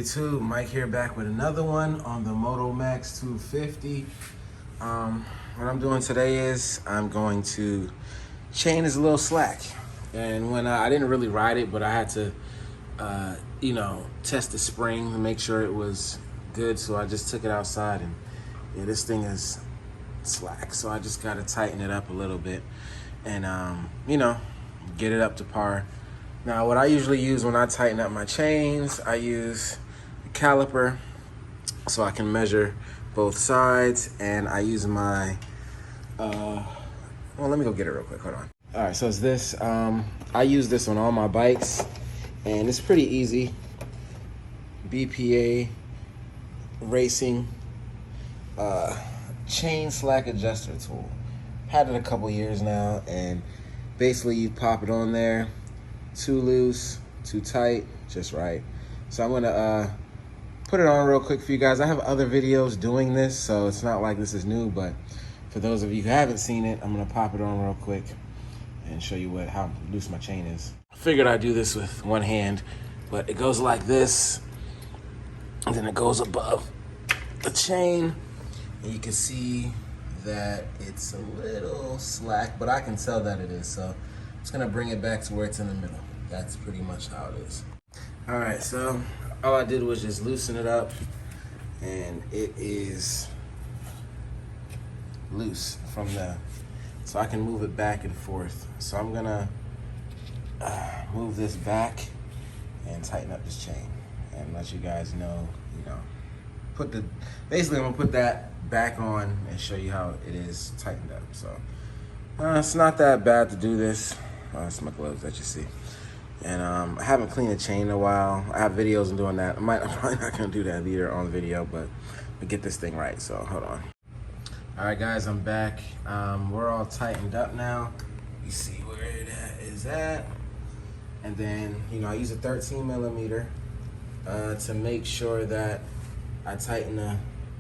YouTube? Mike here, back with another one on the Motomax 250. What I'm doing today is I'm going to chain is a little slack, and when I didn't really ride it, but I had to test the spring to make sure it was good, so I just took it outside, and yeah, this thing is slack, so I just got to tighten it up a little bit and get it up to par. Now, what I usually use when I tighten up my chains, I use a caliper so I can measure both sides, and I use my, well, let me go get it real quick, hold on. All right, so it's this. I use this on all my bikes, and it's pretty easy. BPA Racing chain slack adjuster tool. Had it a couple years now, and basically you pop it on there. Too loose, too tight, just right. So I'm gonna put it on real quick for you guys. I have other videos doing this, so it's not like this is new, but for those of you who haven't seen it, I'm gonna pop it on real quick and show you how loose my chain is. I figured I'd do this with one hand, but it goes like this, and then it goes above the chain, and you can see that it's a little slack, but I can tell that it is, so it's gonna bring it back to where it's in the middle. That's pretty much how it is. All right, so all I did was just loosen it up, and it is loose from there. So I can move it back and forth. So I'm gonna move this back and tighten up this chain and let you guys know, basically I'm gonna put that back on and show you how it is tightened up. So it's not that bad to do this. It's my gloves that you see. And I haven't cleaned the chain in a while. I have videos on doing that. I'm probably not gonna do that either on video, but we get this thing right, so hold on. All right, guys, I'm back. We're all tightened up now. You see where it is at. And then, I use a 13 millimeter to make sure that I tighten the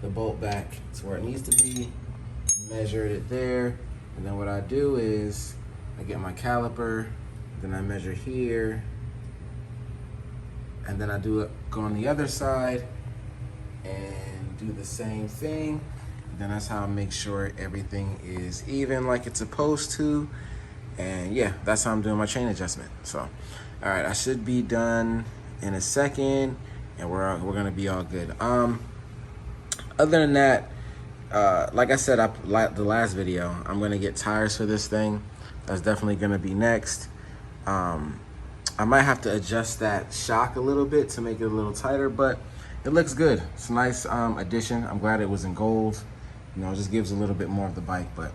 bolt back to where it needs to be, measured it there. And then what I do is I get my caliper, then I measure here, and then I go on the other side and do the same thing. Then that's how I make sure everything is even like it's supposed to. And yeah, that's how I'm doing my chain adjustment. So, all right, I should be done in a second, and we're gonna be all good. Other than that, like I said, the last video, I'm gonna get tires for this thing. That's definitely gonna be next. I might have to adjust that shock a little bit to make it a little tighter, but it looks good. It's a nice addition. I'm glad it was in gold. It just gives a little bit more of the bike. But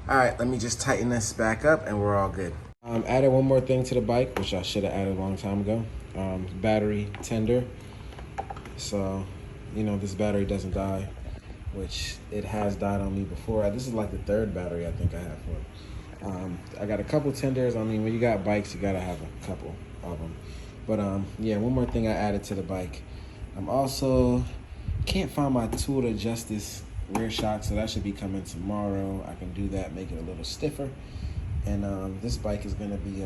all right, let me just tighten this back up and we're all good. Added one more thing to the bike, which I should have added a long time ago. Battery tender. So, this battery doesn't die, which it has died on me before. This is like the third battery I think I have for it. I got a couple tenders. I mean, when you got bikes, you gotta have a couple of them. But yeah, one more thing I added to the bike. I'm also can't find my tool to adjust this rear shock, so that should be coming tomorrow. I can do that, make it a little stiffer, and this bike is gonna be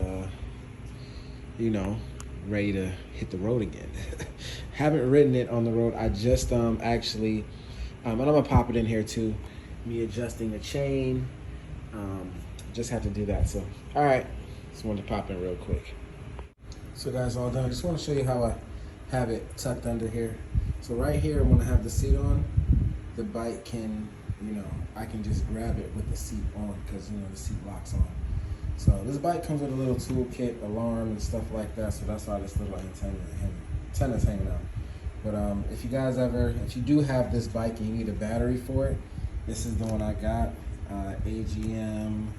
ready to hit the road again. Haven't ridden it on the road. I just actually, and I'm gonna pop it in here too. Me adjusting the chain. Just had to do that. So, all right, just wanted to pop in real quick. So guys, all done. I just want to show you how I have it tucked under here. So right here, I'm gonna have the seat on. The bike can, I can just grab it with the seat on because, the seat locks on. So this bike comes with a little toolkit, alarm, and stuff like that. So that's why this little antenna's hanging out. But if you do have this bike and you need a battery for it, this is the one I got. AGM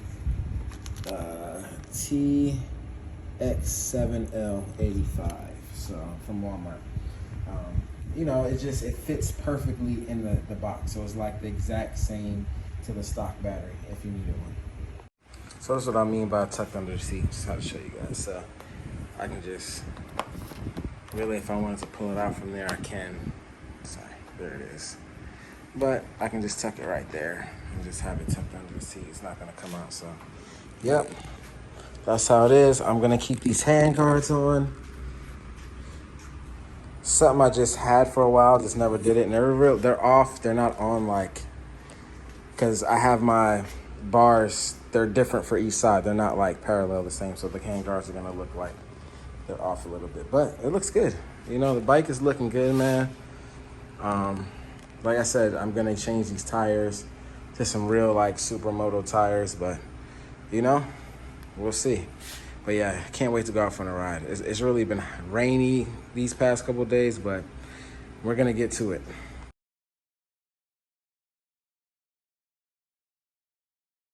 TX7L85, so from Walmart. It fits perfectly in the box, so it's like the exact same to the stock battery if you needed one. So that's what I mean by tucked under the seat. Just how to show you guys. So I can just really, if I wanted to pull it out from there, I can. Sorry, there it is. But I can just tuck it right there and just have it tucked under the seat. It's not gonna come out, so. Yep, that's how it is. I'm gonna keep these hand guards on. something I just had for a while, just never did it. And they're off. They're not on like, because I have my bars, they're different for each side. They're not like parallel the same. So the hand guards are gonna look like they're off a little bit, but it looks good. You know, the bike is looking good, man. Like I said, I'm gonna change these tires to some real like supermoto tires, but you know, we'll see. But yeah, I can't wait to go out for a ride. It's really been rainy these past couple of days, but we're gonna get to it.